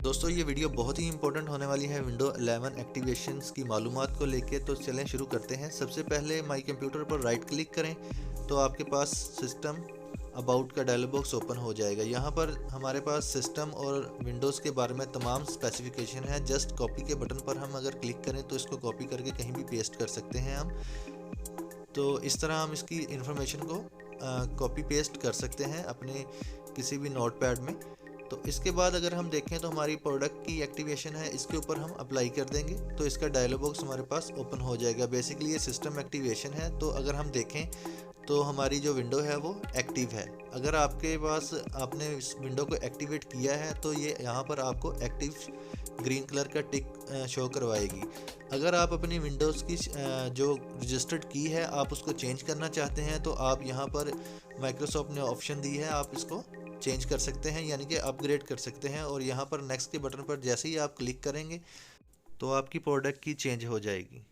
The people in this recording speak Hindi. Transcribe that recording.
दोस्तों ये वीडियो बहुत ही इंपॉर्टेंट होने वाली है विंडो 11 एक्टिवेशंस की मालूमात को लेके। तो चलें शुरू करते हैं। सबसे पहले माई कंप्यूटर पर राइट क्लिक करें तो आपके पास सिस्टम अबाउट का डायलॉग बॉक्स ओपन हो जाएगा। यहाँ पर हमारे पास सिस्टम और विंडोज़ के बारे में तमाम स्पेसिफिकेशन है। जस्ट कॉपी के बटन पर हम अगर क्लिक करें तो इसको कॉपी करके कहीं भी पेस्ट कर सकते हैं हम। तो इस तरह हम इसकी इंफॉर्मेशन को कॉपी पेस्ट कर सकते हैं अपने किसी भी नोट पैड में। तो इसके बाद अगर हम देखें तो हमारी प्रोडक्ट की एक्टिवेशन है, इसके ऊपर हम अप्लाई कर देंगे तो इसका डायलॉग बॉक्स हमारे पास ओपन हो जाएगा। बेसिकली ये सिस्टम एक्टिवेशन है। तो अगर हम देखें तो हमारी जो विंडो है वो एक्टिव है। अगर आपके पास आपने इस विंडो को एक्टिवेट किया है तो ये यहाँ पर आपको एक्टिव ग्रीन कलर का टिक शो करवाएगी। अगर आप अपनी विंडोज़ की जो रजिस्टर्ड की है आप उसको चेंज करना चाहते हैं तो आप यहाँ पर माइक्रोसॉफ्ट ने ऑप्शन दी है, आप इसको चेंज कर सकते हैं यानी कि अपग्रेड कर सकते हैं। और यहाँ पर नेक्स्ट के बटन पर जैसे ही आप क्लिक करेंगे तो आपकी प्रोडक्ट की चेंज हो जाएगी।